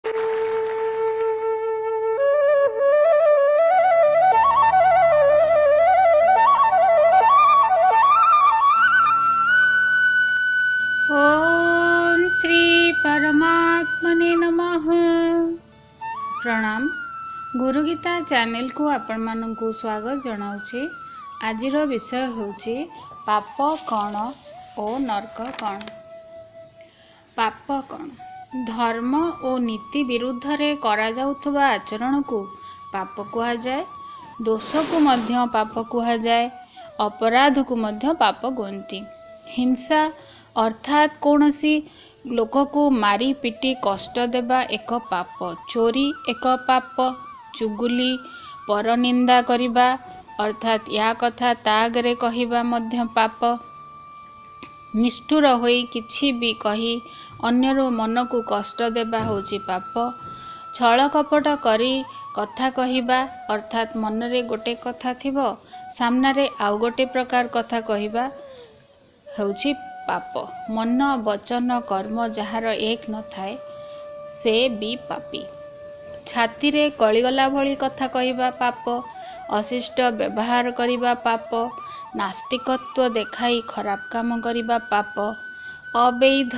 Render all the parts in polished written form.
ओम श्री परमात्मने नमः। प्रणाम। गुरुगीता चैनल को आपण मानकु स्वागत जनाउछि। आजिर विषय होछि पाप कौन और नरक कौन। पाप कौन? धर्म और नीति विरुद्ध रे करा जाउथबा आचरण को पाप कुहा जाए। दोष को मध्य पाप कुहा जाए। अपराध को मध्य पाप कहती। हिंसा अर्थात कौनसी लोक को मारी पिटी कष्ट देवा एक पाप। चोरी एक पाप। चुगुली परनिंदा करिबा अर्थात या कथा ता आगे कहिबा मध्य पाप। निष्ठुर होई किछि भी कही अन्यर मन को कष्ट देवा होछि पाप। छल कपट करी कथा कहिबा अर्थात मन रे गोटे कथा थिबो सामना रे आउ गोटे प्रकार कथा कहिबा होछि पाप। मन वचन कर्म जହାର एक न थाए से भी पापी। छाती रे कलिगला भली कथा कहिबा पाप। अशिष्ट व्यवहार करिबा पाप। नास्तिकत्व देखाई खराब काम करिबा पाप। अवैध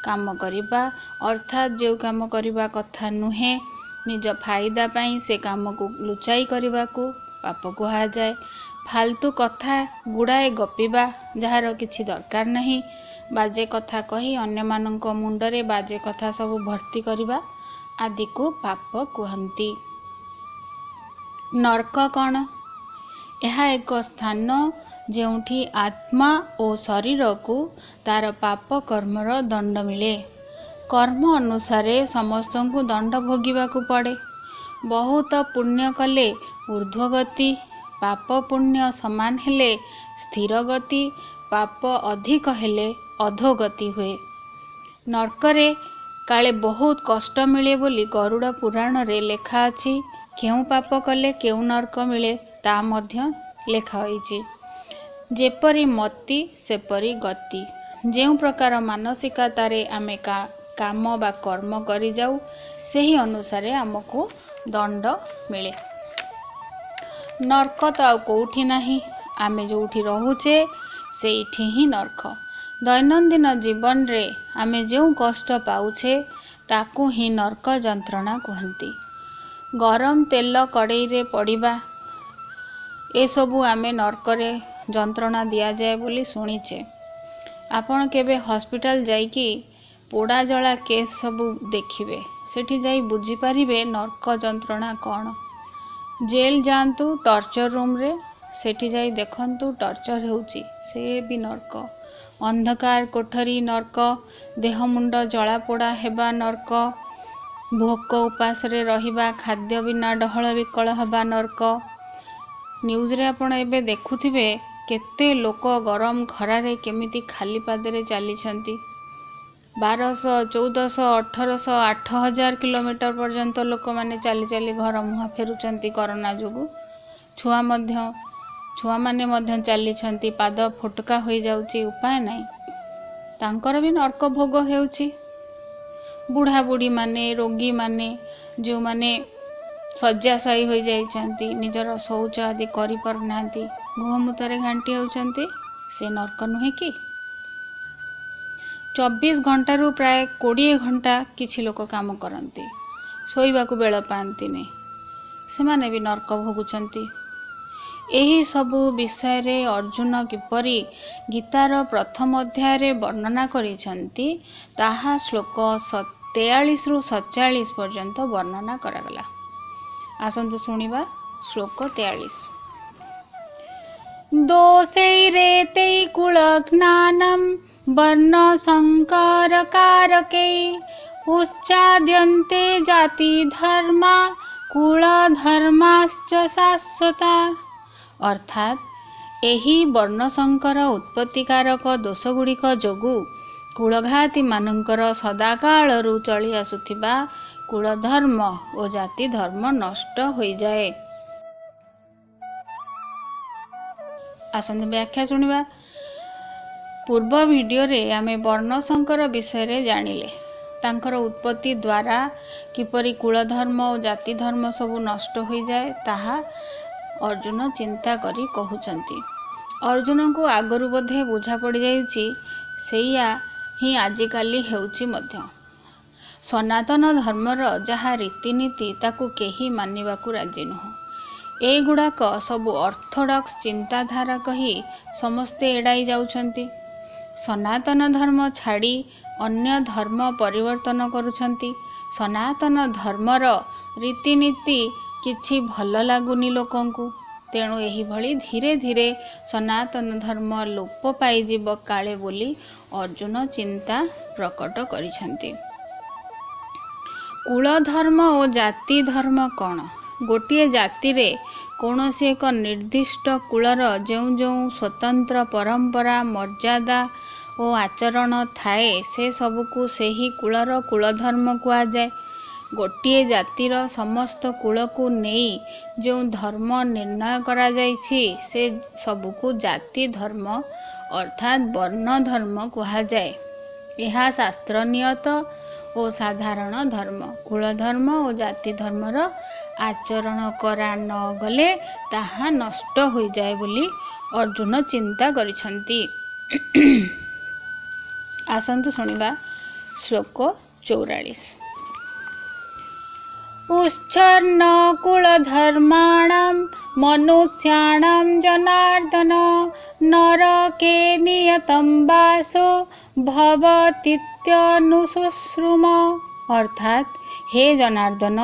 काम करिबा अर्थात जो काम करिबा कथा नुहे निज फायदा पाई से काम को लुचाई करिबा को पाप कुहा जाए। फालतू कथा गुड़ाए गपिबा जହାର किछि दरकार नहीं। बाजे कथा कही अन्य मानक मुंडरे बाजे कथा सब भर्ती करिबा आदि को पाप कहती। नरक कौन? यह एक स्थान जेउठी आत्मा और शरीर को तार पाप कर्मर दंड मिले। कर्म अनुसारे समस्त को दंड भोगिबा को पड़े। बहुत पुण्य कले ऊर्ध्वगति। पाप पुण्य समान हेले स्थिर गति। पाप अधिक हेले अधोगति हुए। नरकरे काले बहुत कष्ट मिले बोली गरुड़ पुराण रे लेखा अछि। केउ पाप कले केउ नरक मिले ता मध्य लेखा होइछि। जेपरि मति सेपरि गति। जेउ प्रकार मानसिकतारे आमे काम बा कर्म करि जाऊ सेही अनुसारे हमको दंड मिले। नरक तो कौठी नहीं। आमे जोठी रहुचे सेठी ही नरक। दैनंदिन जीवन रे आमे जो कष्ट पाउछे ताकू ही नरक जंत्रणा कहती। गरम तेल कड़ई रे पड़िबा ए सबु आमे नरक रे जंत्रणा दिया जाए बोली सुनिचे। आपण केबे हॉस्पिटल जाइकी पोड़ा जला केस सबु देखिबे सेठी जाई बुझी पारिबे नरक जंत्रणा कौन। जेल जांतु टॉर्चर रूम रे सेठी जाई देखंतु टॉर्चर होउची से भी नरक। अंधकार कोठरी नरक। देह मुंड जला पोड़ा हेबा नरक। भोक उपास रे रहिबा खाद्य बिना डहल विकल हेबा नरक। न्यूज रे आपण एबे देखुथिबे केते लोक गरम खरा रे केमिति खाली पादरे चली छंती। 1200 1400 1800 8000 किलोमीटर पर्यंत लोक माने चली चली घर मुहा फेरुचंती कोरोना जोगु। छुआ माने मध्य चली छंती। पाद फुटका हो जाउची उपाय नहीं। तांकर भी नरक भोग हेउची। बुढ़ा बुढ़ी माने रोगी माने जो माने शଯ୍याशायी हो जाइछंती निजर शौच आदि करि पर नांती गोमुतारे घांटी होउचंती से नरक नुहे कि। 24 घंटा रु प्राय 20 घंटा किछि लोक काम करती शोइबा को बेल पाती नहीं से माने भी नरक भोगुचंती। एही सबु विषय रे अर्जुन किपरि गीतार प्रथम अध्याय रे वर्णना करिसंती ताहा श्लोक 43 रु 47 पर्यंत वर्णना करागला। आसंतु सुनिबा श्लोक 43। दोषैरेते कुलज्ञानं वर्ण संकर कारके उच्चाद्यन्ते जाति धर्मा कुल धर्माश्च शाश्वता। अर्थात एही वर्णशंकर उत्पत्तिकारक दोषगुड़िक जोगु कुलघाती मानकर सदाकालरू चली आसुथिबा कुलधर्म और जाति धर्म नष्ट हो जाए। आसंत व्याख्या सुनिबा। पूर्व वीडियो रे आमे वर्णशंकर विषय रे जानिले। तांकर उत्पत्ति द्वारा किपरि कुलधर्म और जाति धर्म सब नष्ट हो जाए ताहा अर्जुन चिंता करी कहउचंती। अर्जुन को आगरु बोधे बुझा पड़ जाइछि सेया ही आजिकाली हेउछि मध्य। सनातन धर्मर जहा रीतिनीति ताकू केही मानिबाकू राजी नुह। एगुड़ाक सबु ऑर्थोडॉक्स चिंताधारा कही समस्ते एड़ाई जाउछंती। सनातन धर्म छाड़ी अन्य धर्म परिवर्तन करुछंती। सनातन धर्मर रीतिनीति किछि भल लागुनी लोकंकु। तेणु एही भली धीरे धीरे सनातन धर्म लोप पाइजिब काले बोली अर्जुन चिंता प्रकट करिछंती। कुल धर्म और जाति धर्म कौन? गोटे जाति रे कौनसी एक निर्दिष्ट कुलर जो जो स्वतंत्र परंपरा मर्यादा और आचरण थाए से सबको सेही कुलर कुलधर्म कहुए। गोटे जातिर समस्त कुल को नहीं जो धर्म निर्णय करा जाइछि से सबको जाति धर्म अर्थात वर्ण धर्म कहुए। यह शास्त्र नियत और साधारण धर्म। कुल धर्म और जाति धर्मर आचरण करा न गले ताहा नष्ट हो जाए बोली अर्जुन चिंता करिछंती। आसंतु शुणिबा श्लोक 44। उच्छन्न कुलधर्माणां मनुष्याणां जनार्दन नरके नियतं वासो भवतीत्यनुशुश्रुम। अर्थात हे जनार्दन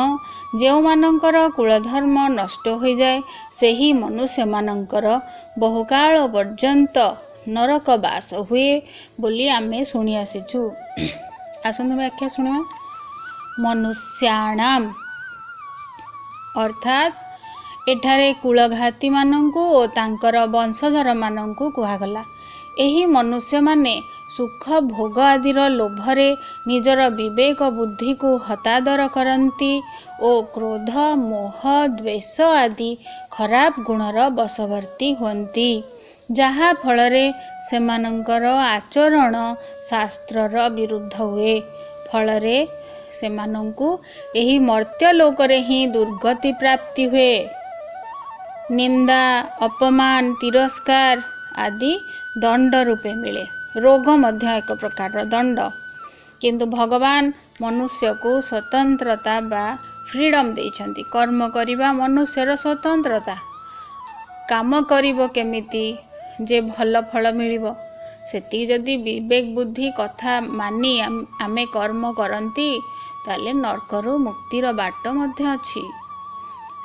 जो मानकर कुलधर्म नष्ट हो जाए सेही मनुष्य मानकर बहुकाल पर्यंत नरक बास हुए बोली आमे शुणी आसीचु। आसंतु व्याख्या शुणिबा। मनुष्याणाम अर्थात एठारे कुलघाती मानंकु और तांकर वंशधर मानंकु कुहागला। एही मनुष्य माने सुख भोग आदिर लोभरे निजर विवेक बुद्धि को हतादर करती और क्रोध मोह द्वेष आदि खराब गुणर बशवर्ती हुंती जहा फलरे सेमानंकर आचरण शास्त्रर विरुद्ध हुए। फलरे सेमानंकु एही मर्त्य लोकरे ही दुर्गति प्राप्ति हुए। निंदा अपमान तिरस्कार आदि दंड रूपे मिले। रोग मध्य एक प्रकार दंड। किंतु भगवान मनुष्य को स्वतंत्रता बा फ्रीडम देइछंती। कर्म करिबा मनुष्यर स्वतंत्रता। काम करिबो केमिति जे भल फल मिलिबो सेति जदि विवेक बुद्धि कथा मानी आमे कर्म करंती ताले नरकरु मुक्तिर बाट मध्य अछि।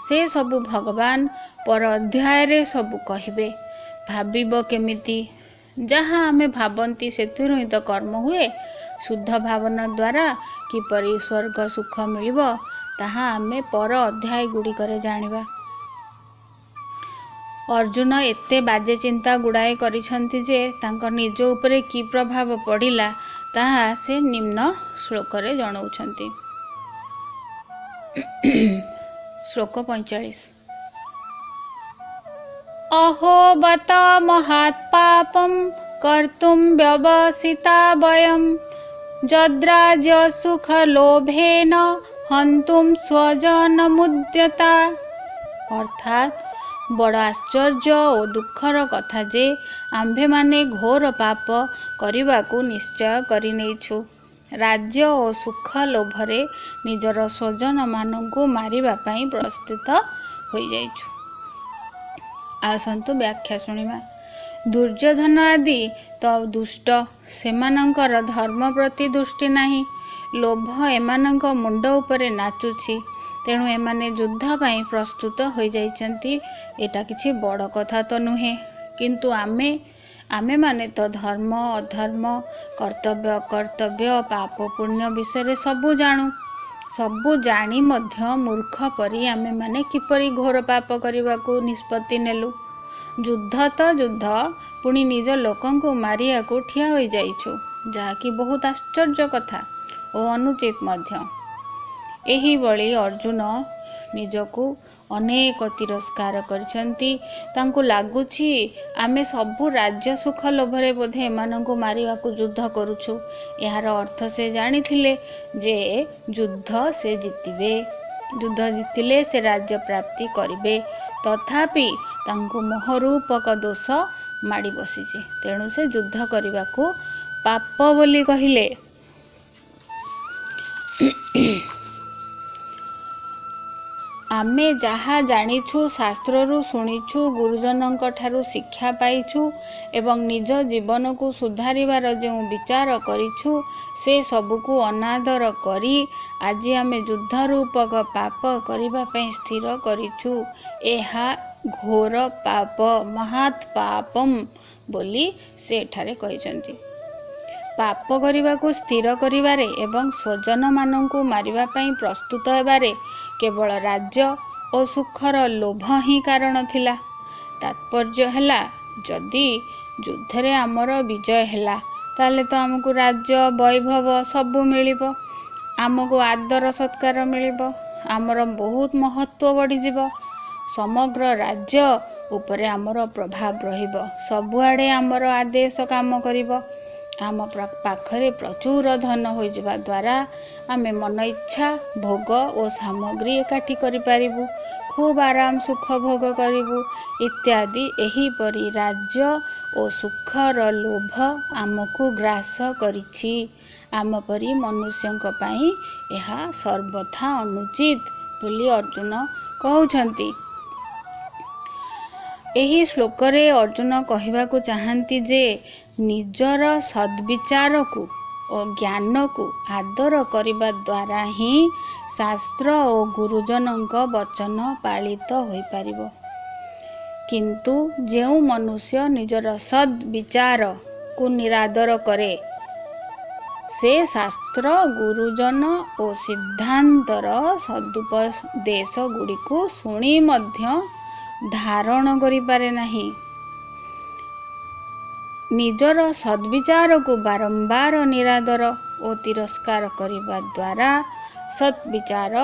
से सबु भगवान पर अध्याय रे सबु कहिबे। भाबिबो केमिति जहाँ आमे भाबंती सेतिरु ही तो कर्म हुए। शुद्ध भावना द्वारा किपरि स्वर्ग सुख मिलिबो ताहा आमे पर अध्याय गुडी करे जानिबा। अर्जुन एते बाजे चिंता गुड़ाए करिछंती जे तांकर निज उपरे की प्रभाव पड़िला ताहा से निम्न श्लोक रे जणाउछंती। श्लोक 45। अहो बत महात् पापं कर्तुं व्यवसिता वयं जद्राज्य सुख लोभेन हन्तुं स्वजनमुद्यता। अर्थात बड़ आश्चर्य और दुखर कथा जे आम्भे माने घोर पाप करने निश्चय करि नेछु। राज्य और सुख लोभरे निजर स्वजन मानंकु मारिबा पई प्रस्तुत होई जाइछु। आसंतु व्याख्या शुणिबा। दुर्योधन आदि तो दुष्ट सेमानंकर धर्म प्रति दृष्टि नाही। लोभ एमानंक मुंड उपरे नाचुछि। तेणु एमाने युद्ध पाई प्रस्तुत हो जाइछंती। एटा किछि बड़ कथा तो नुहे। किंतु आमे माने तो धर्म अधर्म कर्तव्य कर्तव्य पाप पुण्य विषय सबू जानू। सबू जानी मध्य मूर्ख परी आमे माने किपरि घोर पाप करने को निष्पत्ति नेलु। युद्ध तो युद्ध पुणी निज लोकं को मारिया को ठिया हो जाइछु, जहाँकि बहुत आश्चर्य कथा और अनुचित मध्य। एहिभଳି अर्जुन निजକୁ ଅନେକ ତିରସ୍କାର କରିଛନ୍ତି। ତାଙ୍କୁ ଲାଗୁଛି ଆମେ ସବୁ ରାଜ୍ୟ ସୁଖ ଲୋଭରେ ବୋଧେ ଏମାନଙ୍କୁ ମାରିବାକୁ ଯୁଦ୍ଧ କରୁଛୁ। ଏହାର ଅର୍ଥ ସେ ଜାଣିଥିଲେ ଯେ ଯୁଦ୍ଧ ସେ ଜିତିବେ, ଯୁଦ୍ଧ ଜିତିଲେ ସେ ରାଜ୍ୟ ପ୍ରାପ୍ତି କରିବେ। ତଥାପି ତାଙ୍କୁ ମୋହରୂପକ ଦୋଷ ମାଡ଼ି ବସିଛି, ତେଣୁ ସେ ଯୁଦ୍ଧ କରିବାକୁ ପାପ ବୋଲି କହିଲେ। ଆମେ ଯାହା ଜାଣିଛୁ, ଶାସ୍ତ୍ରରୁ ଶୁଣିଛୁ, ଗୁରୁଜନଙ୍କ ଠାରୁ ଶିକ୍ଷା ପାଇଛୁ ଏବଂ ନିଜ ଜୀବନକୁ ସୁଧାରିବାର ଯେଉଁ ବିଚାର କରିଛୁ, ସେ ସବୁକୁ ଅନାଦର କରି ଆଜି ଆମେ ଯୁଦ୍ଧ ରୂପକ ପାପ କରିବା ପାଇଁ ସ୍ଥିର କରିଛୁ। ଏହା ଘୋର ପାପ, ମହାତ୍ ପାପମ୍ ବୋଲି ସେ ଏଠାରେ କହିଛନ୍ତି। ପାପ କରିବାକୁ ସ୍ଥିର କରିବାରେ ଏବଂ ସ୍ୱଜନମାନଙ୍କୁ ମାରିବା ପାଇଁ ପ୍ରସ୍ତୁତ ହେବାରେ କେବଳ ରାଜ୍ୟ ଓ ସୁଖର ଲୋଭ ହିଁ କାରଣ ଥିଲା। ତାତ୍ପର୍ଯ୍ୟ ହେଲା, ଯଦି ଯୁଦ୍ଧରେ ଆମର ବିଜୟ ହେଲା, ତାହେଲେ ତ ଆମକୁ ରାଜ୍ୟ, ବୈଭବ ସବୁ ମିଳିବ, ଆମକୁ ଆଦର ସତ୍କାର ମିଳିବ, ଆମର ବହୁତ ମହତ୍ତ୍ୱ ବଢ଼ିଯିବ, ସମଗ୍ର ରାଜ୍ୟ ଉପରେ ଆମର ପ୍ରଭାବ ରହିବ, ସବୁଆଡ଼େ ଆମର ଆଦେଶ କାମ କରିବ, ଆମ ପାଖରେ ପ୍ରଚୁର ଧନ ହୋଇଯିବା ଦ୍ୱାରା ଆମେ ମନ ଇଚ୍ଛା ଭୋଗ ଓ ସାମଗ୍ରୀ ଏକାଠି କରିପାରିବୁ, ଖୁବ୍ ଆରାମ ସୁଖ ଭୋଗ କରିବୁ ଇତ୍ୟାଦି। ଏହିପରି ରାଜ୍ୟ ଓ ସୁଖର ଲୋଭ ଆମକୁ ଗ୍ରାସ କରିଛି। ଆମ ପରି ମନୁଷ୍ୟଙ୍କ ପାଇଁ ଏହା ସର୍ବଥା ଅନୁଚିତ ବୋଲି ଅର୍ଜୁନ କହୁଛନ୍ତି। ଏହି ଶ୍ଲୋକରେ ଅର୍ଜୁନ କହିବାକୁ ଚାହାନ୍ତି ଯେ ନିଜର ସଦ୍ବିଚାରକୁ ଓ ଜ୍ଞାନକୁ ଆଦର କରିବା ଦ୍ୱାରା ହିଁ ଶାସ୍ତ୍ର ଓ ଗୁରୁଜନଙ୍କ ବଚନ ପାଳିତ ହୋଇପାରିବ। କିନ୍ତୁ ଯେଉଁ ମନୁଷ୍ୟ ନିଜର ସଦ୍ବିଚାରକୁ ନିରାଦର କରେ, ସେ ଶାସ୍ତ୍ର, ଗୁରୁଜନ ଓ ସିଦ୍ଧାନ୍ତର ସଦୁପଦେଶ ଗୁଡ଼ିକୁ ଶୁଣି ମଧ୍ୟ ଧାରଣ କରିପାରେ ନାହିଁ। ନିଜର ସଦ୍ବିଚାରକୁ ବାରମ୍ବାର ନିରାଦର ଓ ତିରସ୍କାର କରିବା ଦ୍ୱାରା ସଦ୍ବିଚାର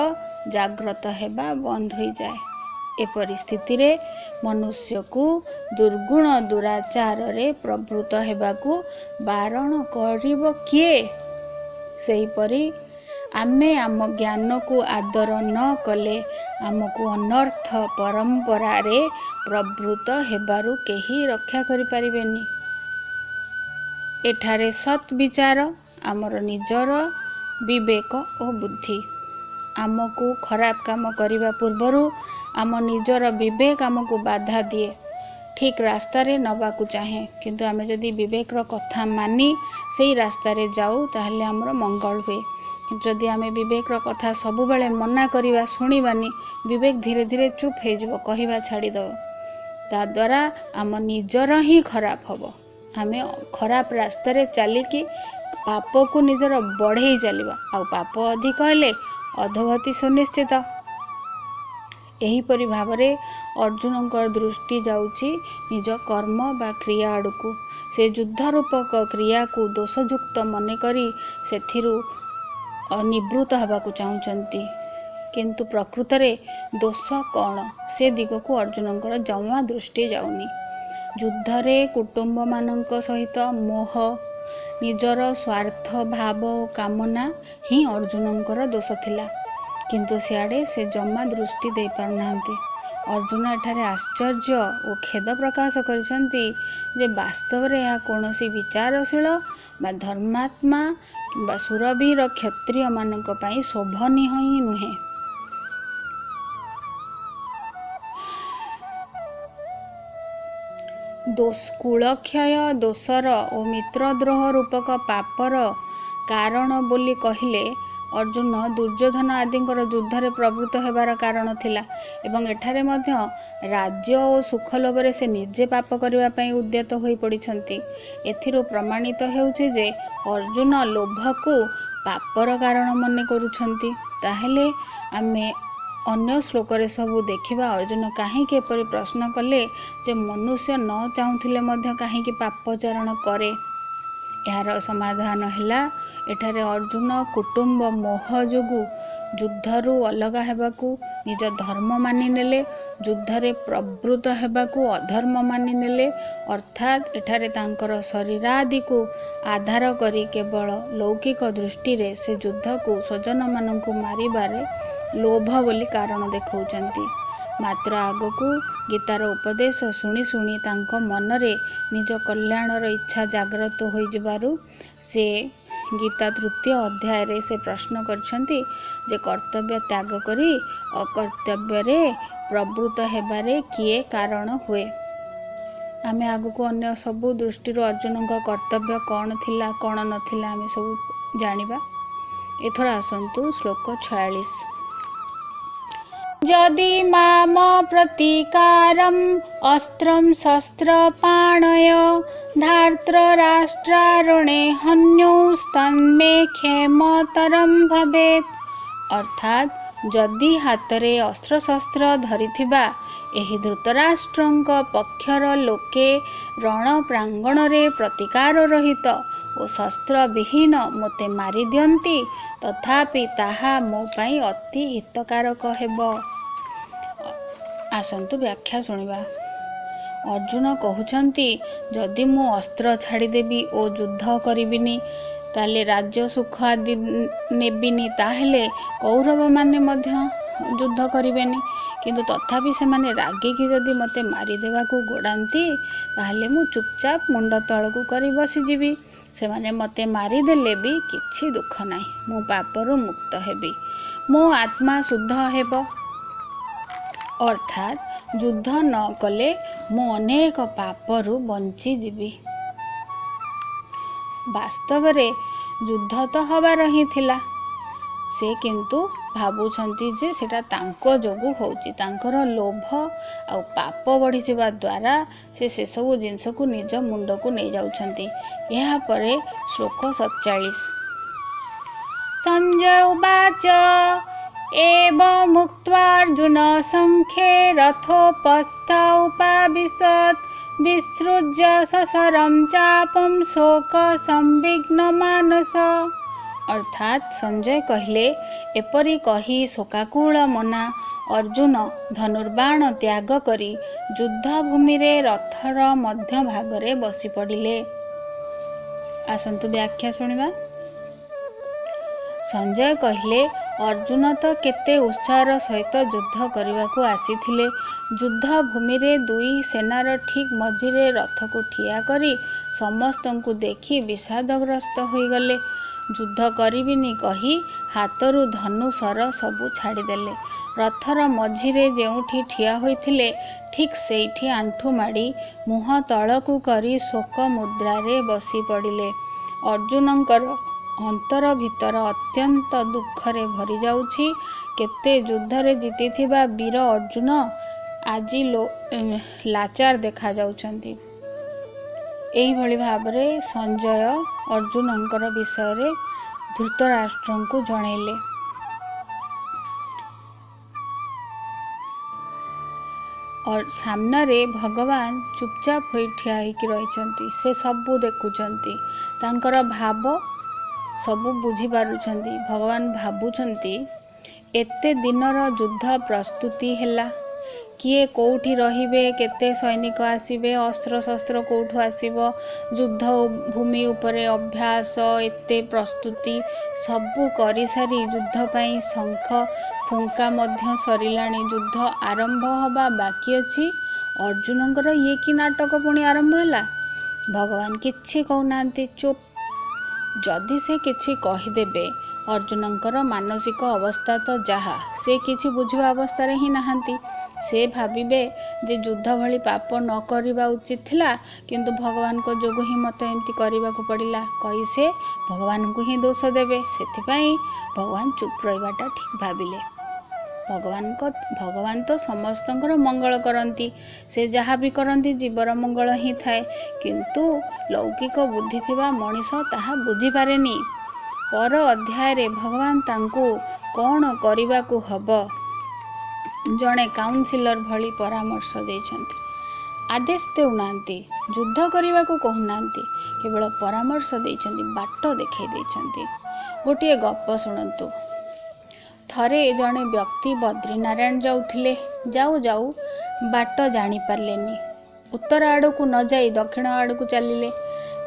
ଜାଗ୍ରତ ହେବା ବନ୍ଦ ହୋଇଯାଏ। ଏପରି ସ୍ଥିତିରେ ମନୁଷ୍ୟକୁ ଦୁର୍ଗୁଣ ଦୁରାଚାରରେ ପ୍ରବୃତ୍ତ ହେବାକୁ ବାରଣ କରିବ କିଏ? ସେହିପରି ଆମେ ଆମ ଜ୍ଞାନକୁ ଆଦର ନ କଲେ ଆମକୁ ଅନର୍ଥ ପରମ୍ପରାରେ ପ୍ରବୃତ୍ତ ହେବାରୁ କେହି ରକ୍ଷା କରିପାରିବେନି। ଏଠାରେ ସତ୍ ବିଚାର ଆମର ନିଜର ବିବେକ ଓ ବୁଦ୍ଧି। ଆମକୁ ଖରାପ କାମ କରିବା ପୂର୍ବରୁ ଆମ ନିଜର ବିବେକ ଆମକୁ ବାଧା ଦିଏ, ଠିକ୍ ରାସ୍ତାରେ ନେବାକୁ ଚାହେଁ। କିନ୍ତୁ ଆମେ ଯଦି ବିବେକର କଥା ମାନି ସେଇ ରାସ୍ତାରେ ଯାଉ, ତାହେଲେ ଆମର ମଙ୍ଗଳ ହୁଏ। କିନ୍ତୁ ଯଦି ଆମେ ବିବେକର କଥା ସବୁବେଳେ ମନା କରିବା, ଶୁଣିବାନି, ବିବେକ ଧୀରେ ଧୀରେ ଚୁପ୍ ହେଇଯିବ, କହିବା ଛାଡ଼ିଦେବ। ତାଦ୍ୱାରା ଆମ ନିଜର ହିଁ ଖରାପ ହେବ। ଆମେ ଖରାପ ରାସ୍ତାରେ ଚାଲିକି ପାପକୁ ନିଜର ବଢ଼େଇ ଚାଲିବା, ଆଉ ପାପ ଅଧିକ ହେଲେ ଅଧୋଗତି ସୁନିଶ୍ଚିତ। ଏହିପରି ଭାବରେ ଅର୍ଜୁନଙ୍କ ଦୃଷ୍ଟି ଯାଉଛି ନିଜ କର୍ମ ବା କ୍ରିୟା ଆଡ଼କୁ। ସେ ଯୁଦ୍ଧ ରୂପକ କ୍ରିୟାକୁ ଦୋଷଯୁକ୍ତ ମନେକରି ସେଥିରୁ ନିବୃତ୍ତ ହେବାକୁ ଚାହୁଁଛନ୍ତି। କିନ୍ତୁ ପ୍ରକୃତରେ ଦୋଷ କ'ଣ, ସେ ଦିଗକୁ ଅର୍ଜୁନଙ୍କର ଜମା ଦୃଷ୍ଟି ଯାଉନି। ଯୁଦ୍ଧରେ କୁଟୁମ୍ବମାନଙ୍କ ସହିତ ମୋହ, ନିଜର ସ୍ୱାର୍ଥ ଭାବ ଓ କାମନା ହିଁ ଅର୍ଜୁନଙ୍କର ଦୋଷ ଥିଲା। କିନ୍ତୁ ସିଆଡ଼େ ସେ ଜମା ଦୃଷ୍ଟି ଦେଇପାରୁନାହାନ୍ତି। ଅର୍ଜୁନ ଏଠାରେ ଆଶ୍ଚର୍ଯ୍ୟ ଓ ଖେଦ ପ୍ରକାଶ କରିଛନ୍ତି ଯେ ବାସ୍ତବରେ ଏହା କୌଣସି ବିଚାରଶୀଳ ବା ଧର୍ମାତ୍ମା କିମ୍ବା ସୁରବୀର କ୍ଷତ୍ରିୟମାନଙ୍କ ପାଇଁ ଶୋଭନୀୟ ହିଁ ନୁହେଁ। କୁଳକ୍ଷୟ ଦୋଷର ଓ ମିତ୍ରଦ୍ରୋହ ରୂପକ ପାପର କାରଣ ବୋଲି କହିଲେ ଅର୍ଜୁନ ଦୁର୍ଯ୍ୟୋଧନ ଆଦିଙ୍କର ଯୁଦ୍ଧରେ ପ୍ରବୃତ୍ତ ହେବାର କାରଣ ଥିଲା ଏବଂ ଏଠାରେ ମଧ୍ୟ ରାଜ୍ୟ ଓ ସୁଖ ଲୋଭରେ ସେ ନିଜେ ପାପ କରିବା ପାଇଁ ଉଦ୍ୟତ ହୋଇ ପଡ଼ିଛନ୍ତି। ଏଥିରୁ ପ୍ରମାଣିତ ହେଉଛି ଯେ ଅର୍ଜୁନ ଲୋଭକୁ ପାପର କାରଣ ମନେ କରୁଛନ୍ତି। ତାହେଲେ ଆମେ ଅନ୍ୟ ଶ୍ଲୋକରେ ସବୁ ଦେଖିବା ଅର୍ଜୁନ କାହିଁକି ଏପରି ପ୍ରଶ୍ନ କଲେ ଯେ ମନୁଷ୍ୟ ନ ଚାହୁଁଥିଲେ ମଧ୍ୟ କାହିଁକି ପାପଚରଣ କରେ। यार समाधान है एठारे अर्जुन कुटुंब मोह जोगु युद्धरू अलग हेबाकू निज धर्म मानि नेले, युद्धरे प्रवृत्त हेबाकू अधर्म मानि नेले। अर्थात एठारे तांकर शरीरादि को आधार करी केवल लौकिक दृष्टि रे से युद्ध को स्वजन मानकू मारिबारे लोभ बोली कारण देखौचंती। मात्र आगकू गीतार उपदेश शुणी शुणी तांको मनरे निज कल्याणर इच्छा जागृत हो जिबारु से गीता तृतीय अध्याय रे से प्रश्न करछंती जे कर्तव्य त्याग करी अकर्तव्य रे प्रवृत्त हेबारे किए कारण हुए। आमे आगकू अन्य सबु दृष्टि अर्जुन का कर्तव्य कौन थिला कौन नथिला आमे सब जानिबा। एथर आसंतु श्लोक 46। यदि माम प्रतीकारम् अस्त्रं शस्त्रपाणय धार्तराष्ट्रारणे हन्योस्तन्मे क्षेमतरं भवेत्। अर्थात जदि हातरे अस्त्र शस्त्र धरिथिबा एही धृतराष्ट्रंक पक्षर लोके रण प्रांगण रे प्रतिकार रहित और शस्त्र विहीन मोते मारि दियंती तथापि ताहा मो पाई अति हितकारक हेबो। आसंतु व्याख्या सुनिबा। अर्जुन कहउछंती जदि मु अस्त्र छाड़ीदेवी और युद्ध करिबिनी ताले राज्य सुख आदि नेबिनी ताहेले कौरव माने मध्य युद्ध करिबेनी, किंतु तथापि से माने रागिकी जदि मते मारी देवाकू गोड़ांती ताहेले मु चुपचाप मुंड तळकू करी बसी जीवी। से माने मते मारी देले भी किछि दुख नाही, मु पापरु मुक्त हेबी, मो आत्मा शुद्ध हेबो। अर्थात युद्ध न कले मु अनेक पापरु बंची जीवी। वास्तव रे युद्ध तो हबार ही थिला, से किंतु भाबुछंती जे सेटा तांको जोगु होउची, तांकर लोभ आ पाप बढ़ी जिबा द्वारा से सब जिनस को निज मुंड को नहीं जाउछंती। यहा परे श्लोक 47। संजय उवाच एव मुक्त्वार्जुन संख्ये रथोपस्थ उपाविशत् विसृज्य ससरं चापं शोक संविघ्न मानस। अर्थात संजय कहले एपरी कही शोकाकुल मना अर्जुन धनुर्बाण त्याग करी युद्ध भूमि रे रथर मध्य भागरे बसी पड़िले। आसंतु व्याख्या सुनिबा। संजय कहले अर्जुन तो केते उत्साहर सहित युद्ध करने को आसीथिले। युद्ध भूमि रे दुई सेनार ठीक मझिरे रथ को ठिया करी समस्त को देखी विषादग्रस्त हो गले। युद्ध करिबिनी कही हाथरू धनुषर सबू छाड़ीदेले। रथर मझिरे जेउठी ठिया होइथिले ठीक सेठी आंठू माड़ी मुह तलकू करी शोक मुद्रारे बसी पड़िले। अर्जुनंकर अंतर भीतर अत्यंत दुखरे भरी जाउछि। केते युद्धरे जीतिथिबा वीर अर्जुन आजी लाचार देखा जाउछंती। एही भली भाबरे संजय अर्जुनंकर विषय रे धृतराष्ट्र को जणैले। और सामने रे भगवान चुपचाप होई ठिया होइकी रहिछंती। से सबू देखुछंती, तांकर भाव सबू बुझी पारुछंती। भगवान भाबुछंती एते दिनर युद्ध प्रस्तुति हैला, किए कोठी रहिबे, केते सैनिक आसीबे, अस्त्र शस्त्र कोठु आसीबो, युद्ध भूमि उपरे अभ्यास, एते प्रस्तुति सबू करि सारी युद्ध पई शंख फुंका मध्य सरिलाणी। युद्ध आरंभ हबा बाकी अछि। अर्जुनंकर ये कि नाटक पुणी आरंभ हैला। भगवान किछि कहउनांती, चुप। जदि से किछि कहिदेबे अर्जुनंकर मानसिक अवस्था तो जहा से किछि बुझिबा अवस्था रे ही नाहंती। से भाबिबे जे युद्ध भली पाप न करिबा उचित थिला, किंतु भगवान को जोगु ही मत एमती करिबा को पड़िला कहि से भगवान को ही दोष देबे। सेथिपाई भगवान चुप रहिबाटा ठीक भाबिले। भगवान तो समस्तंकर मंगल करती। से जहा भी करती जीवर मंगल ही थाए, किंतु लौकिक बुद्धि थिबा मनीष ताहा बुझी पारेनी। पर अध्याय रे भगवान तांको कौन करिबा को हबो जणे काउंसिलर भली परामर्श देछंती। आदेश देउनाहांती, युद्ध करने को कहूनाहांती, केवल परामर्श देइछन्ती, बाट देखै देइछन्ती। गोटे गप शुणन्तु। थरे जड़े व्यक्ति बद्रीनारायण जाउथिले, जाऊ जाऊ बाट जानी पारलेनी। उत्तर आड़ को न जाई दक्षिण आड़ को चलिले।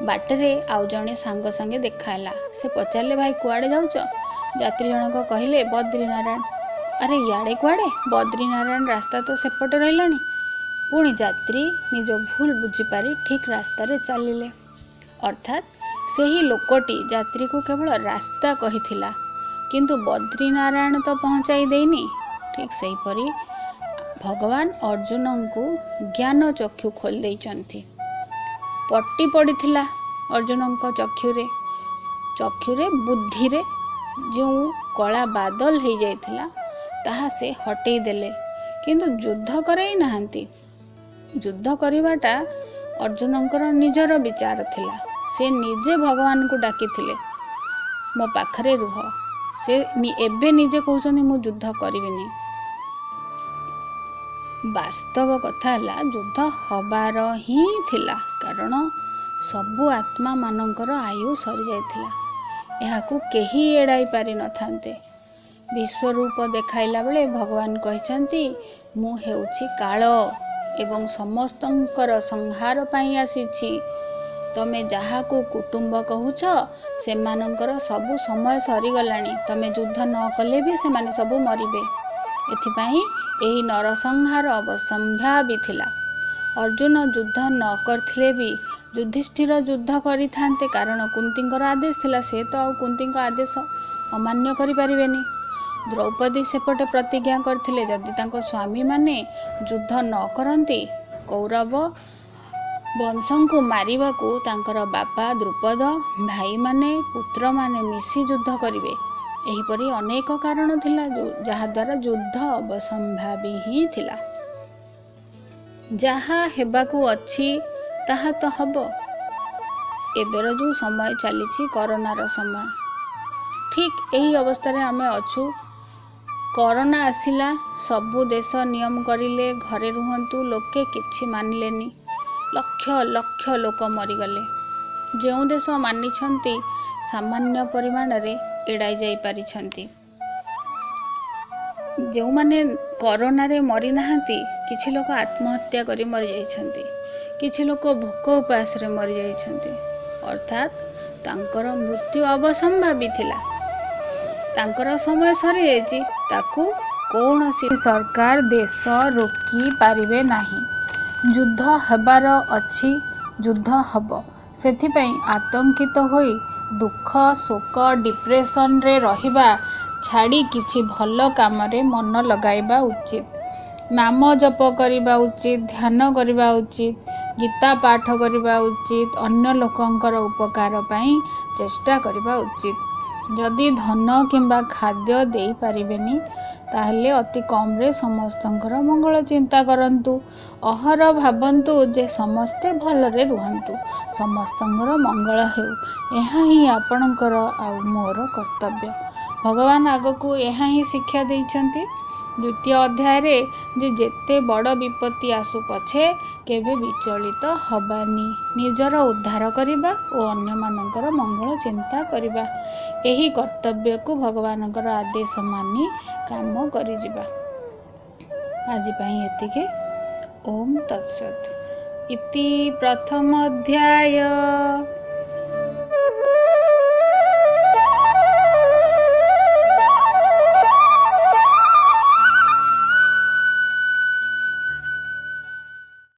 बाटरे आउ जड़े सांग संगे देखाला। से पचारे, भाई कुआड़े जाउच? यात्री जनक कहले, बद्रीनारायण। अरे याड़े कुआड़े? बद्रीनारायण रास्ता तो सेपटे रहिलानी। पुणी यात्री निज भूल बुझीपारी ठीक रास्ता रे चलिले। अर्थात सेही लोकटी यात्री को केवल रास्ता कहिथिला, किंतु बद्रीनारायण तो पहुँचाई देनी। ठीक सेहीपरि भगवान अर्जुन को ज्ञान चक्षु खोल देइचंती। पट्टी पड़ीथिला अर्जुन चक्षुरे बुद्धि रे जो कला बादल हो जाइथिला ताहा से हटई देले, किंतु युद्ध करई नाहंती। युद्ध करवाटा अर्जुनंकर निजर विचार थिला। से निजे भगवान को डाकिथिले, मो पाखरे रुह। से एबे निजे कहउछनी मु युद्ध करिबिनी। वास्तव कथा है युद्ध हबार ही थिला, कारण सबु आत्मा मानकर आयु सरी जाइथिला। एहाकू केही एड़ाई पारि न थांते। विश्वरूप देखाइला बेले भगवान कहिसंती, मु हेउछि काल एवं समस्तंकर संहार पाई आसीछि। तमे जहाकू कुटुंब कहूछ सेमानंकर सबु समय सरी गलानी। तमे युद्ध न कले भी सेमाने सबु मरिबे। एथिपाई एही नरसंहार अवसंभावी थिला। अर्जुन युद्ध न करथिले भी युधिष्ठिर युद्ध करि थांते, कारण कुंतींकर आदेश थिला। से तो आउ कुंतींक आदेश अमान्य करि परिबेनी। द्रौपदी सेपटे प्रतिज्ञा करथिले, जदि तांको स्वामी माने युद्ध न करंती कौरव वंशं को मारिबा को तांकर बापा द्रुपद, भाई माने पुत्र माने मिसी युद्ध करिवे। एहीपरि अनेक कारण थिला जहा द्वारा युद्ध अवसंभावी ही थिला। जहा हेबाकू अछि ताहा तो हबो। एबेर जो समय चली कोरोनार समय, ठीक यही अवस्था रे आमे अछु। कोरोना आसिला, सबु देश नियम करिले घरे रुहंतु, लोके किछि मानिलेनी। लक्ष लक्ष लोक मरीगले। जो देश मानिछंती सामान्य परिमाण रे एड़ाई जाई पारिछंती। जो माने कोरोना रे मरी नाहंती, किछि लोक आत्महत्या करी मरी जाइछंती, किछि लोक भोक उपास रे मरी जाइछंती। अर्थात तांकर मृत्यु अवसंभावी थिला। तांकर समय सरी जाइछि, ताकू कौनसी सरकार देश रोकी पारिबे नाही। युद्ध हेबार अछि, युद्ध हब। सेथिपई आतंकित होई दुख शोक डिप्रेशन रे रहिबा छाड़ी किछि भल काम रे मन लगाइबा उचित। नाम जप करिबा उचित, ध्यान करिबा उचित, गीता पाठ करिबा उचित, अन्य लोकंकर उपकार पई चेष्टा करिबा उचित। जदि धन किंबा खाद्य देई पारिबेनी ताहले अति कम रे समस्तंकर मंगल चिंता करंतु। अहर भाबंतु जे समस्ते भलरे रुहंतु, समस्तंकर मंगल हेउ। एहा ही आपणकर आ मोर कर्तव्य। भगवान आगकू एहा ही शिक्षा देइछंती। द्वितीय अध्याय रे जे जेते बड़ विपत्ति आसु पछे केबे विचलित हबानी, निजर उद्धार करिबा और अन्य मानकर मंगल चिंता करिबा। एही कर्तव्य को भगवानकर आदेश मानी काम करि जिबा। आजि पई एतिके। ओम तत्सत इति प्रथम अध्याय।